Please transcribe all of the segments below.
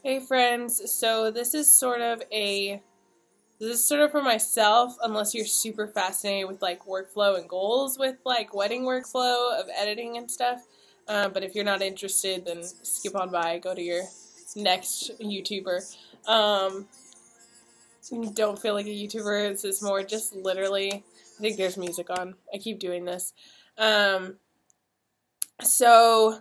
Hey friends, so this is sort of for myself, unless you're super fascinated with like workflow and goals with like wedding workflow of editing and stuff. But if you're not interested, then skip on by, go to your next YouTuber. Um, don't feel like a YouTuber. This is more just literally, I think there's music on. I keep doing this. Um, so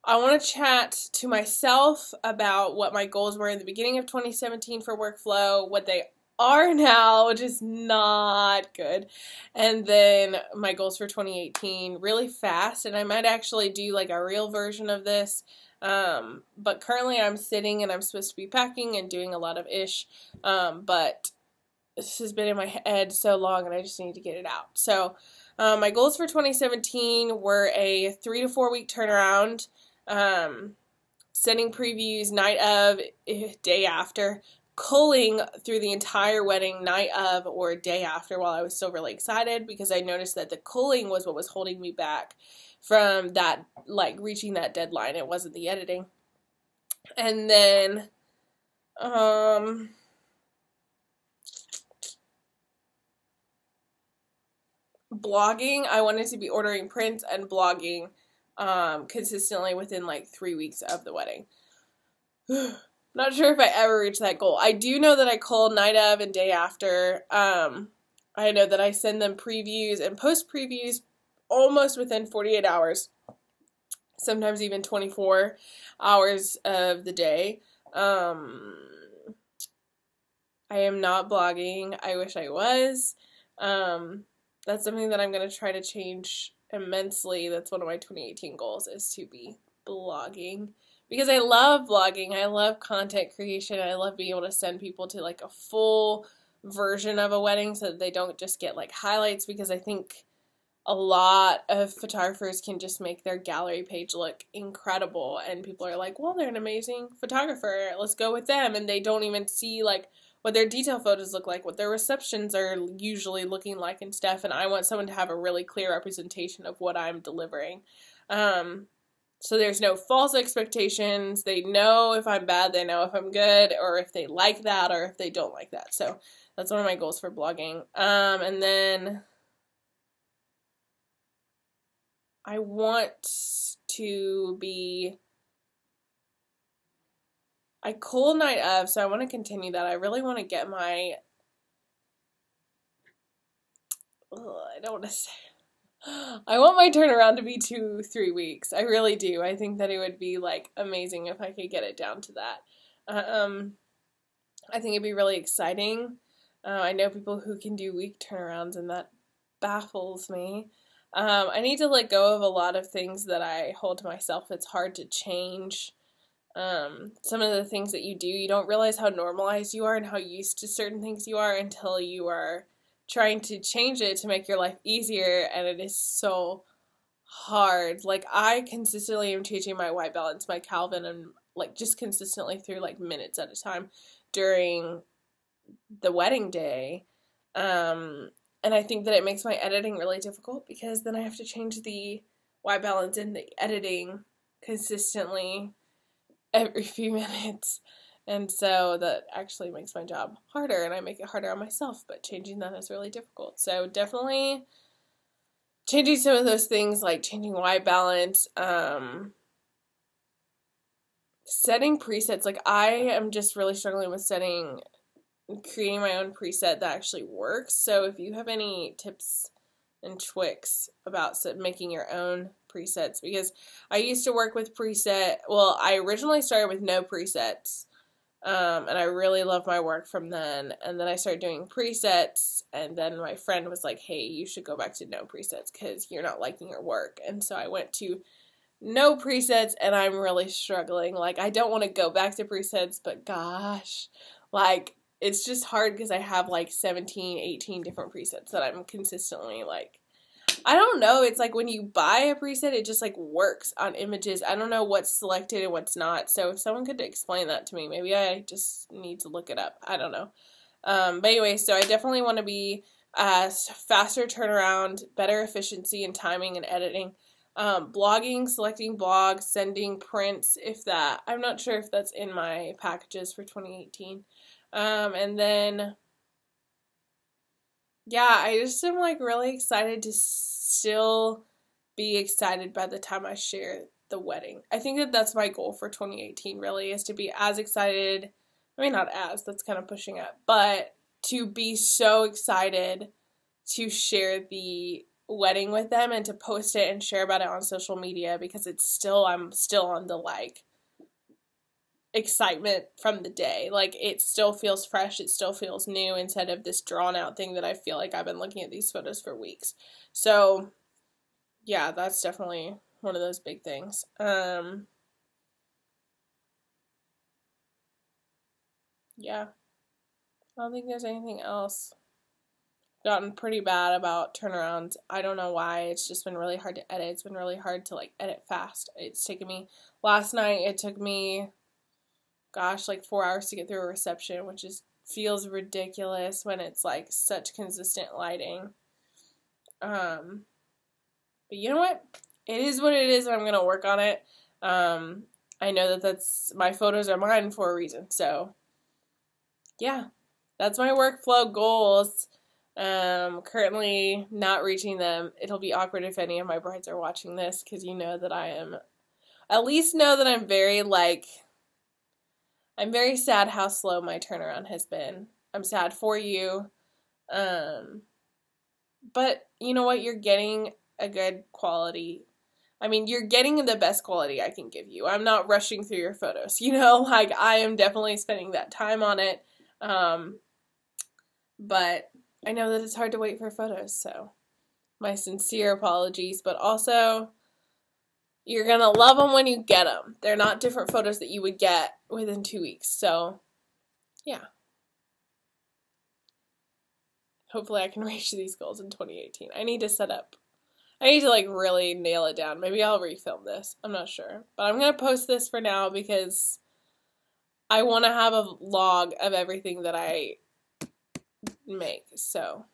I want to chat to myself about what my goals were in the beginning of 2017 for workflow, what they are now, which is not good, and then my goals for 2018 really fast. And I might actually do like a real version of this. But currently I'm sitting and I'm supposed to be packing and doing a lot of ish. But this has been in my head so long and I just need to get it out. So, my goals for 2017 were a 3 to 4 week turnaround, um, sending previews night of, day after, culling through the entire wedding night of or day after while I was still really excited, because I noticed that the culling was what was holding me back from that, like reaching that deadline. It wasn't the editing. And then, blogging, I wanted to be ordering prints and blogging consistently within like 3 weeks of the wedding. Not sure if I ever reached that goal. I do know that I call night of and day after. I know that I send them previews and post previews almost within 48 hours, sometimes even 24 hours of the day. I am not blogging. I wish I was. That's something that I'm going to try to change immensely. That's one of my 2018 goals, is to be blogging. Because I love blogging. I love content creation. I love being able to send people to like a full version of a wedding so that they don't just get like highlights, because I think a lot of photographers can just make their gallery page look incredible and people are like, well, they're an amazing photographer, let's go with them, and they don't even see like what their detail photos look like, what their receptions are usually looking like and stuff. And I want someone to have a really clear representation of what I'm delivering. So there's no false expectations. They know if I'm bad, they know if I'm good, or if they like that, or if they don't like that. So that's one of my goals for blogging. And then I want to be, I cool night of, so I want to continue that. I really want to get my, I don't want to say, I want my turnaround to be 2, 3 weeks. I really do. I think that it would be like amazing if I could get it down to that. I think it'd be really exciting. I know people who can do week turnarounds, and that baffles me. I need to let go of a lot of things that I hold to myself. It's hard to change. Some of the things that you do, you don't realize how normalized you are and how used to certain things you are until you are trying to change it to make your life easier, and it is so hard. Like, I consistently am changing my white balance, my Calvin, and like just consistently through like minutes at a time during the wedding day. And I think that it makes my editing really difficult, because then I have to change the white balance in the editing consistently every few minutes. And so that actually makes my job harder, and I make it harder on myself, but changing that is really difficult. So definitely changing some of those things, like changing white balance, setting presets. Like, I am just really struggling with creating my own preset that actually works. So if you have any tips and tricks about making your own presets, because I used to work with I originally started with no presets, and I really loved my work from then, and then I started doing presets, and then my friend was like, hey, you should go back to no presets because you're not liking your work. And so I went to no presets, and I'm really struggling. Like, I don't want to go back to presets, but gosh, like, it's just hard because I have like 17, 18 different presets that I'm consistently like, I don't know, it's like when you buy a preset, it just like works on images. I don't know what's selected and what's not, so if someone could explain that to me, maybe I just need to look it up. I don't know. But anyway, so I definitely want to be faster turnaround, better efficiency in timing and editing. Blogging, selecting blogs, sending prints, if that. I'm not sure if that's in my packages for 2018. And then, yeah, I just am like really excited to still be excited by the time I share the wedding. I think that that's my goal for 2018 really, is to be as excited. I mean, not as, that's kind of pushing it, but to be so excited to share the wedding with them and to post it and share about it on social media, because I'm still on the like excitement from the day. Like, it still feels fresh, it still feels new, instead of this drawn out thing that I feel like I've been looking at these photos for weeks. So yeah, that's definitely one of those big things. Yeah, I don't think there's anything else. Gotten pretty bad about turnarounds. I don't know why. It's just been really hard to edit. It's been really hard to like edit fast. It's taken me, last night it took me, gosh, like 4 hours to get through a reception, which feels ridiculous when it's like such consistent lighting. But you know what? It is what it is, and I'm going to work on it. I know that my photos are mine for a reason. So yeah, that's my workflow goals. Currently not reaching them. It'll be awkward if any of my brides are watching this, because you know that at least know that I'm very sad how slow my turnaround has been. I'm sad for you. But you know what? You're getting a good quality. I mean, you're getting the best quality I can give you. I'm not rushing through your photos, like I am definitely spending that time on it. But I know that it's hard to wait for photos, so my sincere apologies, but also you're going to love them when you get them. They're not different photos that you would get within 2 weeks, so yeah. Hopefully I can reach these goals in 2018. I need to like really nail it down. Maybe I'll refilm this. I'm not sure. But I'm going to post this for now because I want to have a log of everything that I make, so